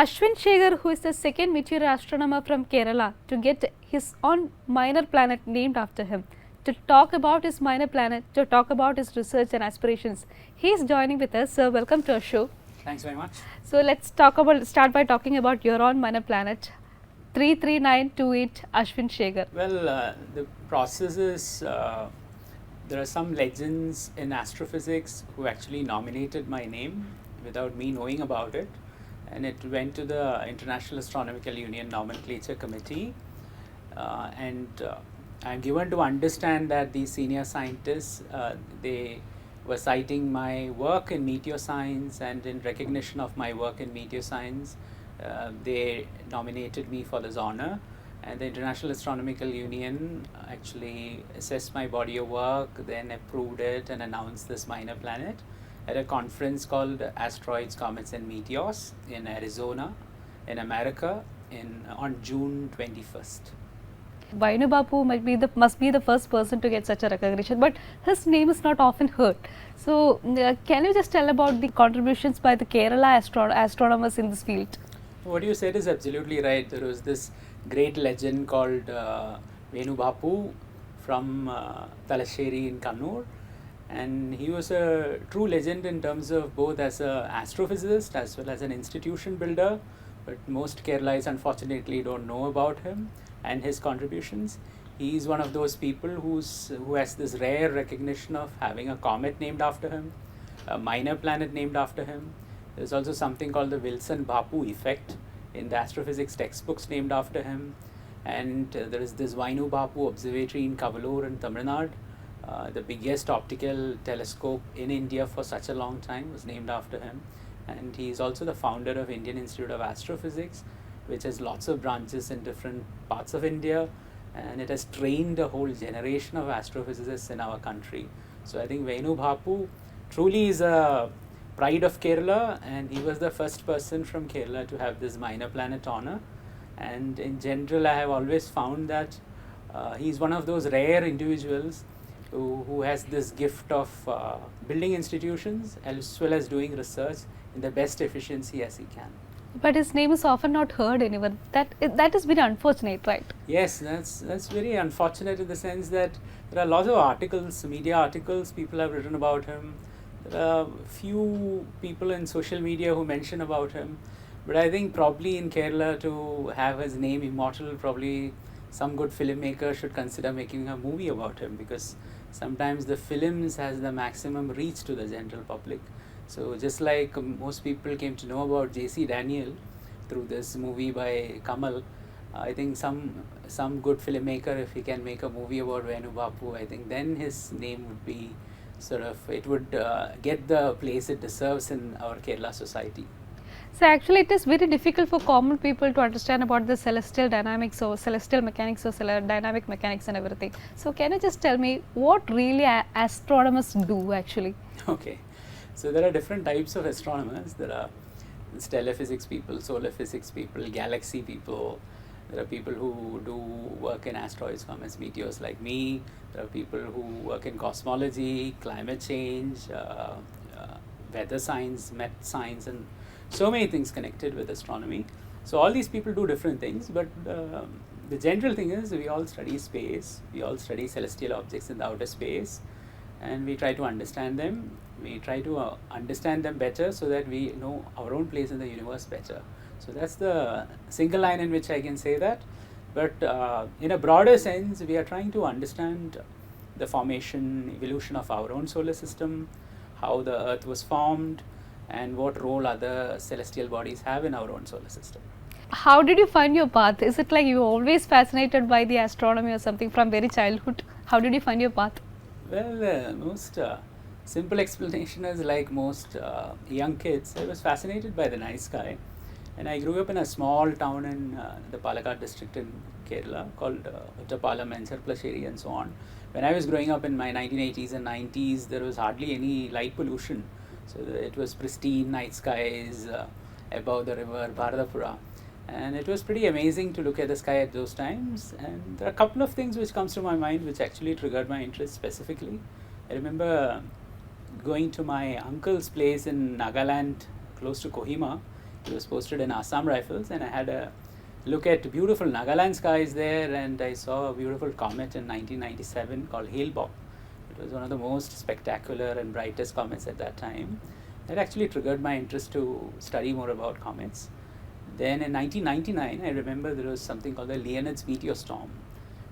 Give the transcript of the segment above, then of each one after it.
Aswin Sekhar, who is the second meteor astronomer from Kerala to get his own minor planet named after him. To talk about his minor planet, to talk about his research and aspirations, he is joining with us. So, welcome to our show. Thanks very much. So, let's start by talking about your own minor planet, 33928 Aswin Sekhar. Well, the process is there are some legends in astrophysics who actually nominated my name without me knowing about it, and it went to the International Astronomical Union Nomenclature Committee, and I'm given to understand that these senior scientists they were citing my work in meteor science, and in recognition of my work in meteor science, they nominated me for this honor. And the International Astronomical Union actually assessed my body of work, then approved it and announced this minor planet at a conference called Asteroids, Comets and Meteors in Arizona in America on June 21st. Venu Babu must be the first person to get such a recognition, but his name is not often heard. So, can you just tell about the contributions by the Kerala astronomers in this field? What you said is absolutely right. There was this great legend called Venu Babu from Talasheri in Kannur, and he was a true legend in terms of both as an astrophysicist as well as an institution builder, but most Keralites unfortunately don't know about him and his contributions. He is one of those people who has this rare recognition of having a comet named after him, a minor planet named after him. There's also something called the Wilson-Bapu effect in the astrophysics textbooks named after him, and there is this Venu Babu observatory in Kavalur in Tamil Nadu. The biggest optical telescope in India for such a long time was named after him, and he is also the founder of Indian Institute of Astrophysics, which has lots of branches in different parts of India, and it has trained a whole generation of astrophysicists in our country. So I think Venu Babu truly is a pride of Kerala, and he was the first person from Kerala to have this minor planet honor. And in general, I have always found that he is one of those rare individuals who has this gift of building institutions as well as doing research in the best efficiency as he can. But his name is often not heard anywhere. That is very unfortunate, right? Yes, that's very unfortunate in the sense that there are lots of articles, media articles, people have written about him. There are few people in social media who mention about him, but I think probably in Kerala to have his name immortal, probably some good filmmaker should consider making a movie about him, because sometimes the films has the maximum reach to the general public. So just like most people came to know about J.C. Daniel through this movie by Kamal, I think some good filmmaker, if he can make a movie about Venu Babu, I think then his name would be it would get the place it deserves in our Kerala society. So actually it is very difficult for common people to understand about the celestial dynamics or celestial mechanics or dynamic mechanics and everything. So can you just tell me what really astronomers do actually? Okay, so there are different types of astronomers. There are stellar physics people, solar physics people, galaxy people. There are people who do work in asteroids, comets, meteors like me. There are people who work in cosmology, climate change, weather science, math science, and so many things connected with astronomy. So all these people do different things, but the general thing is we all study space, we all study celestial objects in the outer space, and we try to understand them. We try to understand them better so that we know our own place in the universe better. So that's the single line in which I can say that. But in a broader sense, we are trying to understand the formation, evolution of our own solar system, how the Earth was formed, and what role other celestial bodies have in our own solar system. How did you find your path? Is it like you were always fascinated by the astronomy or something from very childhood? How did you find your path? Well, most simple explanation is like most young kids, I was fascinated by the night sky. And I grew up in a small town in the Palakkad district in Kerala called Uttapalam and Sarplasheri and so on. When I was growing up in my 1980s and 90s, there was hardly any light pollution. So it was pristine night skies above the river Bharatapura. And it was pretty amazing to look at the sky at those times. And there are a couple of things which comes to my mind which actually triggered my interest specifically. I remember going to my uncle's place in Nagaland, close to Kohima. It was posted in Assam Rifles, and I had a look at beautiful Nagaland skies there, and I saw a beautiful comet in 1997 called Hale-Bopp. It was one of the most spectacular and brightest comets at that time. That actually triggered my interest to study more about comets. Then in 1999, I remember there was something called the Leonid's meteor storm.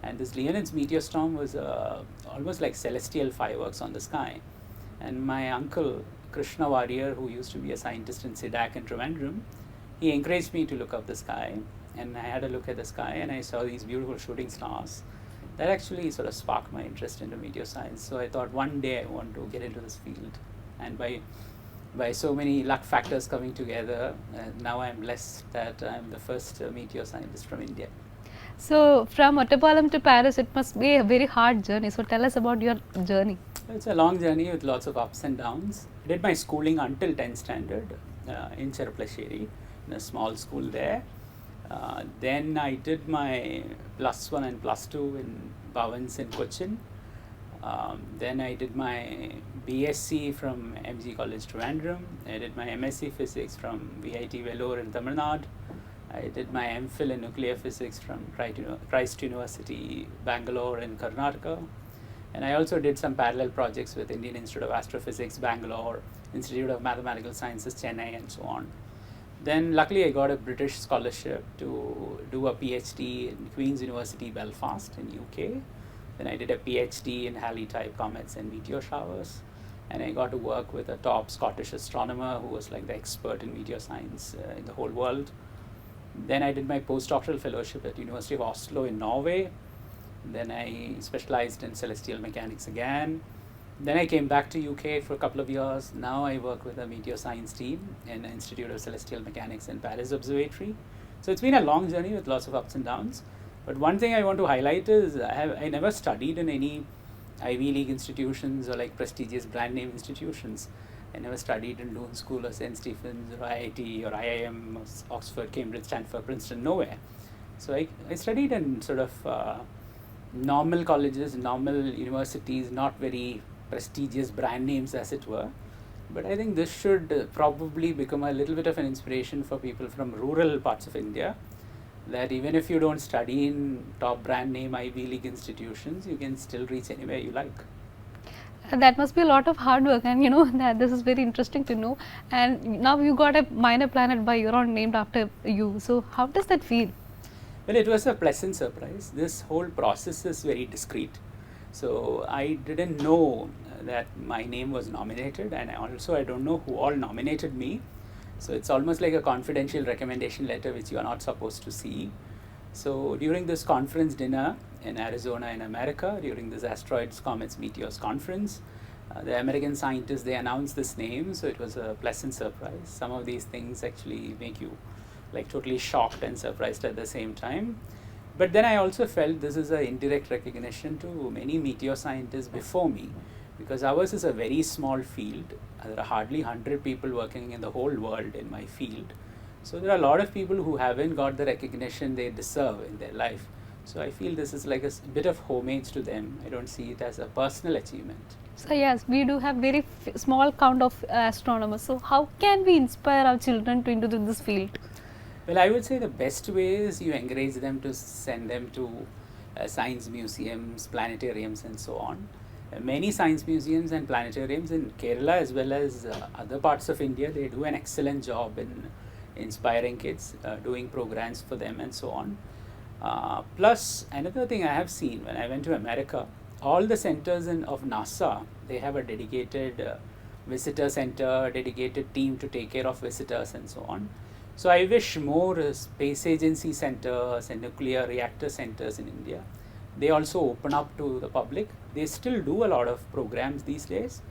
And this Leonid's meteor storm was almost like celestial fireworks on the sky. And my uncle, Krishna Warrior, who used to be a scientist in SIDAC in Trivandrum, he encouraged me to look up the sky. And I had a look at the sky, and I saw these beautiful shooting stars. That actually sort of sparked my interest into meteor science. So I thought one day I want to get into this field. And by so many luck factors coming together, now I'm blessed that I'm the first meteor scientist from India. So from Ottapalam to Paris, it must be a very hard journey. So tell us about your journey. It's a long journey with lots of ups and downs. I did my schooling until 10th standard in Cheruplassheri, in a small school there. Then I did my +1 and +2 in Bhavans in Cochin. Then I did my BSc from MG College Trivandrum. I did my MSc Physics from VIT Vellore in Tamil Nadu. I did my MPhil in Nuclear Physics from Christ University, Bangalore in Karnataka. And I also did some parallel projects with Indian Institute of Astrophysics, Bangalore, Institute of Mathematical Sciences, Chennai, and so on. Then luckily I got a British scholarship to do a PhD in Queen's University, Belfast in UK. Then I did a PhD in Halley-type comets and meteor showers. And I got to work with a top Scottish astronomer who was like the expert in meteor science in the whole world. Then I did my postdoctoral fellowship at University of Oslo in Norway. Then I specialized in celestial mechanics again. Then I came back to UK for a couple of years. Now I work with a meteor science team in the Institute of Celestial Mechanics in Paris Observatory. So it's been a long journey with lots of ups and downs. But one thing I want to highlight is I never studied in any Ivy League institutions or like prestigious brand name institutions. I never studied in Doon School or St. Stephen's or IIT or IIM or Oxford, Cambridge, Stanford, Princeton, nowhere. So I studied in sort of normal colleges, normal universities, not very prestigious brand names as it were. But I think this should probably become a little bit of an inspiration for people from rural parts of India, that even if you don't study in top brand name Ivy League institutions, you can still reach anywhere you like. That must be a lot of hard work, and that this is very interesting to know. And now you got a minor planet by your own named after you. So how does that feel? Well, it was a pleasant surprise. This whole process is very discreet. So I didn't know that my name was nominated, and also I don't know who all nominated me. So it's almost like a confidential recommendation letter which you are not supposed to see. So during this conference dinner in Arizona in America, during this Asteroids, Comets, Meteors conference, the American scientists, they announced this name, so it was a pleasant surprise. Some of these things actually make you like totally shocked and surprised at the same time. But then I also felt this is an indirect recognition to many meteor scientists before me, because ours is a very small field. There are hardly 100 people working in the whole world in my field. So there are a lot of people who haven't got the recognition they deserve in their life. So I feel this is like a bit of homage to them. I don't see it as a personal achievement. So yes, we do have very small count of astronomers. So how can we inspire our children to into this field? Well, I would say the best way is you encourage them to send them to science museums, planetariums and so on. Many science museums and planetariums in Kerala as well as other parts of India, they do an excellent job in inspiring kids, doing programs for them and so on. Plus, another thing I have seen when I went to America, all the centers of NASA, they have a dedicated visitor center, dedicated team to take care of visitors and so on. So I wish more space agency centers and nuclear reactor centers in India, they also open up to the public. They still do a lot of programs these days,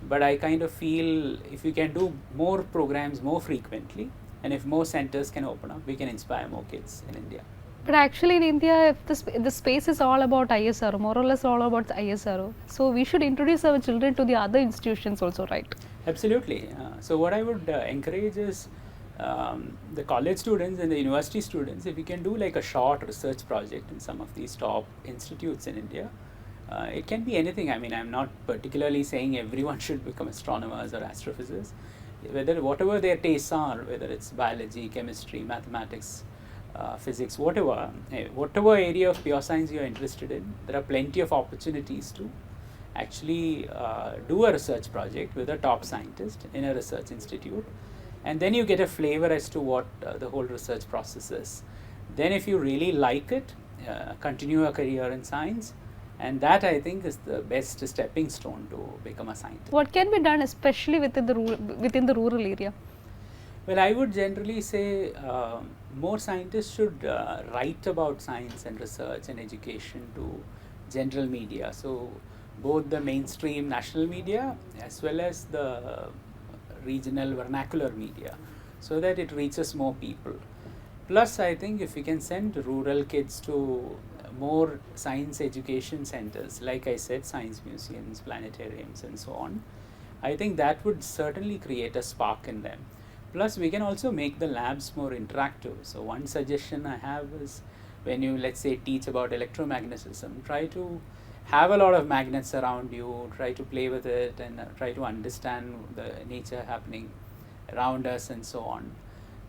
but I kind of feel if we can do more programs more frequently, and if more centers can open up, we can inspire more kids in India. But actually in India, the space is all about ISRO, more or less all about the ISRO. So we should introduce our children to the other institutions also, right? Absolutely. So what I would encourage is the college students and the university students, if we can do like a short research project in some of these top institutes in India, it can be anything. I mean, I'm not particularly saying everyone should become astronomers or astrophysicists. whatever their tastes are, whether it's biology, chemistry, mathematics, physics, whatever area of pure science you are interested in, there are plenty of opportunities to actually do a research project with a top scientist in a research institute, and then you get a flavor as to what the whole research process is. Then if you really like it, continue a career in science, and that I think is the best stepping stone to become a scientist. What can be done, especially within the rural area? Well, I would generally say more scientists should write about science and research and education to general media. So both the mainstream national media as well as the regional vernacular media, so that it reaches more people. Plus, I think if we can send rural kids to more science education centers, like I said, science museums, planetariums, and so on, I think that would certainly create a spark in them. Plus, we can also make the labs more interactive. So one suggestion I have is, when you, let's say, teach about electromagnetism, try to have a lot of magnets around you, try to play with it, and try to understand the nature happening around us and so on.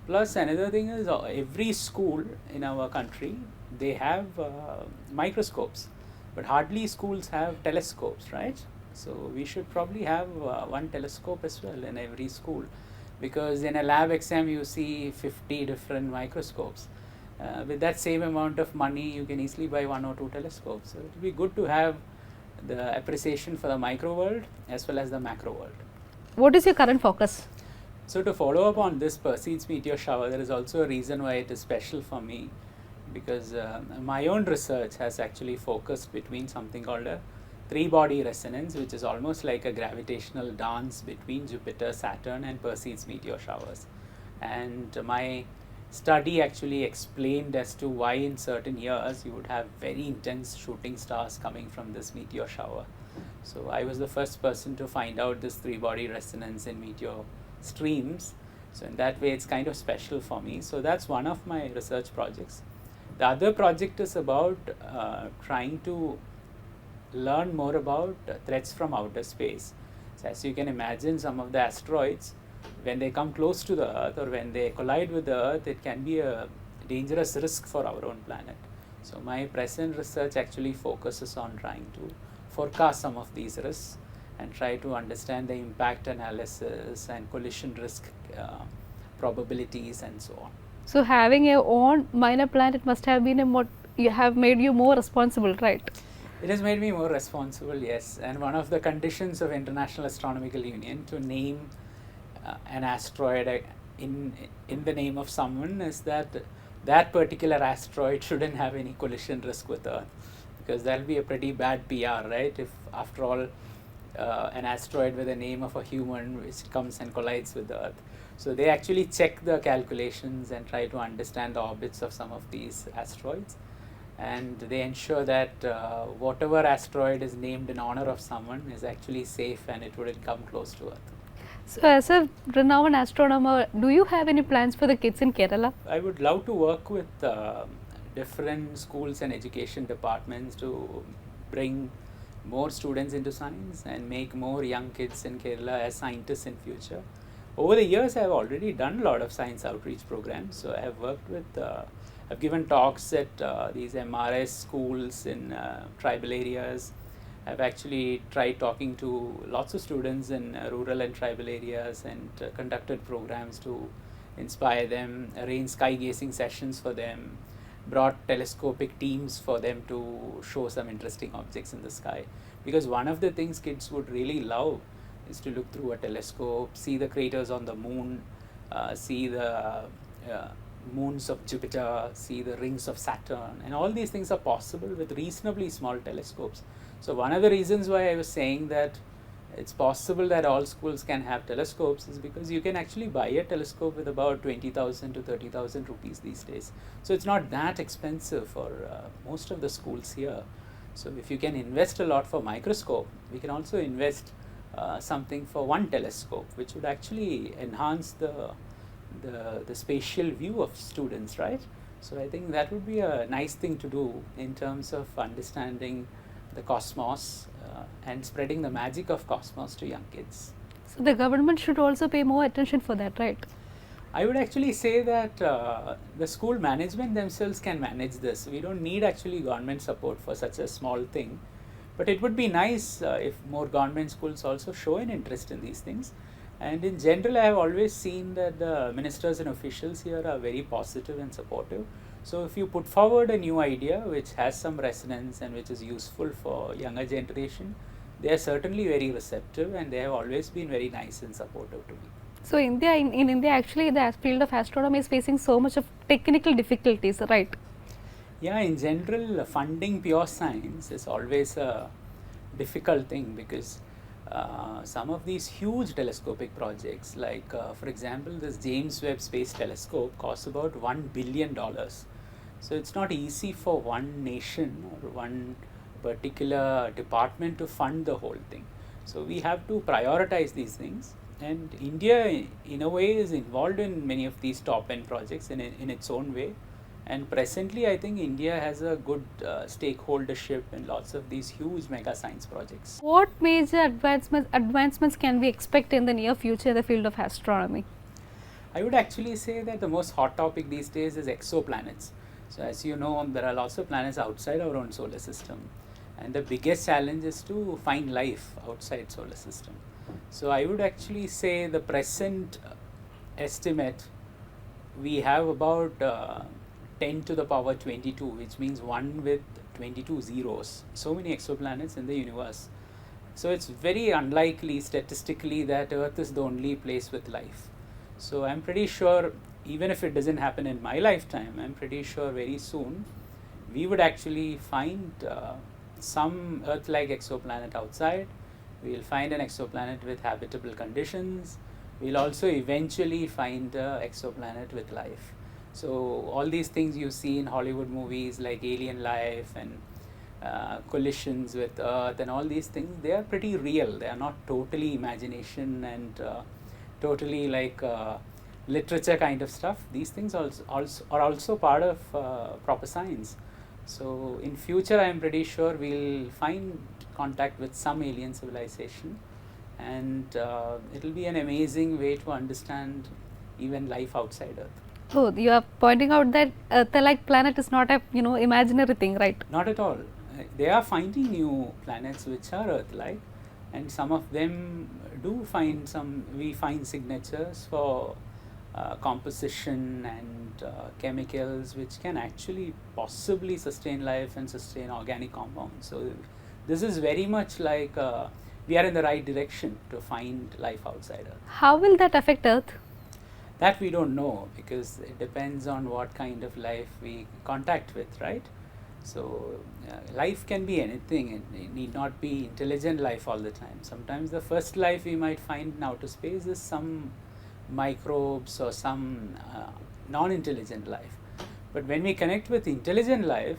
Plus, another thing is, every school in our country, they have microscopes, but hardly schools have telescopes, right? So we should probably have one telescope as well in every school, because in a lab exam you see 50 different microscopes. With that same amount of money, you can easily buy 1 or 2 telescopes. So it would be good to have the appreciation for the micro world as well as the macro world. What is your current focus? So to follow up on this Perseids meteor shower, there is also a reason why it is special for me, because my own research has actually focused between something called a 3-body resonance, which is almost like a gravitational dance between Jupiter, Saturn, and Perseids meteor showers. And my study actually explained as to why in certain years you would have very intense shooting stars coming from this meteor shower. So I was the first person to find out this 3-body resonance in meteor streams. So in that way, it's kind of special for me. So that's one of my research projects. The other project is about trying to learn more about threats from outer space. So as you can imagine, some of the asteroids, when they come close to the Earth or when they collide with the Earth, it can be a dangerous risk for our own planet. So my present research actually focuses on trying to forecast some of these risks and try to understand the impact analysis and collision risk probabilities and so on. So having your own minor planet must have been made you more responsible, right? It has made me more responsible, yes. And one of the conditions of International Astronomical Union to name an asteroid in the name of someone is that that particular asteroid shouldn't have any collision risk with Earth, because that will be a pretty bad PR, right? If after all an asteroid with the name of a human which comes and collides with the Earth. So they actually check the calculations and try to understand the orbits of some of these asteroids, and they ensure that whatever asteroid is named in honor of someone is actually safe and it wouldn't come close to Earth. So as a renowned astronomer, do you have any plans for the kids in Kerala? I would love to work with different schools and education departments to bring more students into science and make more young kids in Kerala as scientists in future. Over the years, I have already done a lot of science outreach programs. So I have worked with, I've given talks at these MRS schools in tribal areas. I've actually tried talking to lots of students in rural and tribal areas and conducted programs to inspire them, arranged sky gazing sessions for them, brought telescopic teams for them to show some interesting objects in the sky. Because one of the things kids would really love is to look through a telescope, see the craters on the moon, see the moons of Jupiter, see the rings of Saturn, and all these things are possible with reasonably small telescopes. So one of the reasons why I was saying that it's possible that all schools can have telescopes is because you can actually buy a telescope with about 20,000 to 30,000 rupees these days. So it's not that expensive for most of the schools here. So if you can invest a lot for microscope, we can also invest something for one telescope, which would actually enhance the spatial view of students, right? So I think that would be a nice thing to do in terms of understanding the cosmos and spreading the magic of cosmos to young kids. So So the government should also pay more attention for that, right? I would actually say that the school management themselves can manage this. We don't need actually government support for such a small thing. But it would be nice if more government schools also show an interest in these things. And in general, I have always seen that the ministers and officials here are very positive and supportive. So if you put forward a new idea which has some resonance and which is useful for younger generation, they are certainly very receptive, and they have always been very nice and supportive to me. So India, in India, actually the field of astronomy is facing so much of technical difficulties, right? Yeah, in general, funding pure science is always a difficult thing, because some of these huge telescopic projects, like for example, this James Webb Space Telescope costs about $1 billion. So it's not easy for one nation or one particular department to fund the whole thing. So we have to prioritize these things, and India in a way is involved in many of these top end projects in its own way. And presently I think India has a good stakeholdership in lots of these huge mega science projects. What major advancements can we expect in the near future in the field of astronomy? I would actually say that the most hot topic these days is exoplanets. So as you know, there are lots of planets outside our own solar system, and the biggest challenge is to find life outside solar system. So I would actually say the present estimate, we have about 10 to the power 22, which means 1 with 22 zeros. So many exoplanets in the universe. So it's very unlikely statistically that Earth is the only place with life. So I'm pretty sure, even if it doesn't happen in my lifetime, I'm pretty sure very soon we would actually find some Earth-like exoplanet outside. We'll find an exoplanet with habitable conditions. We'll also eventually find an exoplanet with life. So all these things you see in Hollywood movies like alien life and collisions with Earth and all these things, they are pretty real. They are not totally imagination and totally like literature kind of stuff. These things are also part of proper science. So in future I am pretty sure we'll find contact with some alien civilization, and it will be an amazing way to understand even life outside Earth. Oh, you are pointing out that Earth-like planet is not a imaginary thing, right? Not at all. They are finding new planets which are Earth-like, and some of them do find we find signatures for composition and chemicals which can actually possibly sustain life and sustain organic compounds. So this is very much like we are in the right direction to find life outside Earth. How will that affect Earth? That we don't know, because it depends on what kind of life we contact with, right? So life can be anything. It need not be intelligent life all the time. Sometimes the first life we might find in outer space is some microbes or some non-intelligent life. But when we connect with intelligent life,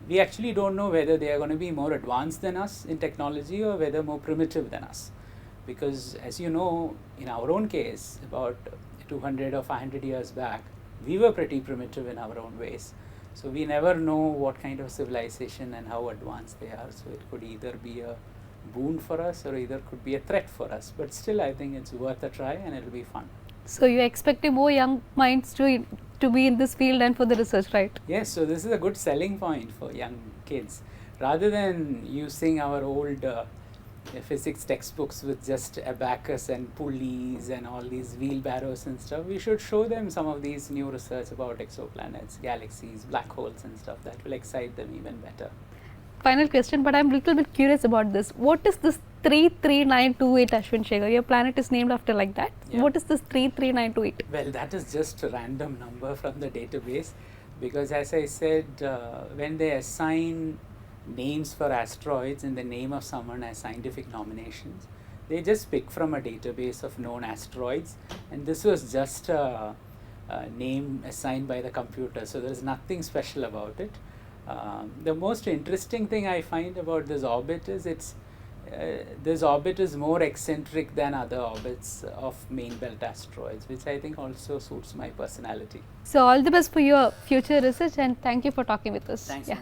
we actually don't know whether they are going to be more advanced than us in technology or whether more primitive than us. Because as you know, in our own case, about 200 or 500 years back, we were pretty primitive in our own ways. So we never know what kind of civilization and how advanced they are. So it could either be a boon for us or either could be a threat for us. But still, I think it's worth a try and it'll be fun. So you're expecting more young minds to be in this field and for the research, right? Yes, so this is a good selling point for young kids. Rather than using our old physics textbooks with just abacus and pulleys and all these wheelbarrows and stuff, we should show them some of these new research about exoplanets, galaxies, black holes and stuff. That will excite them even better. Final question, but I'm a little bit curious about this. What is this 33928, Aswin Sekhar? Your planet is named after like that. Yeah. What is this 33928? Well, that is just a random number from the database, because as I said, when they assign names for asteroids in the name of someone as scientific nominations, they just pick from a database of known asteroids, and this was just a name assigned by the computer, so there is nothing special about it. The most interesting thing I find about this orbit is this orbit is more eccentric than other orbits of main belt asteroids, which I think also suits my personality. So all the best for your future research, and thank you for talking with us. Thanks. Yeah.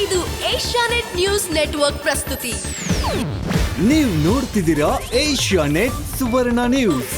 ಇದು Asianet news network ಪ್ರಸ್ತುತಿ. ನೀವು ನೋಡ್ತಿದ್ದೀರಾ Asianet ಸುವರ್ಣ news.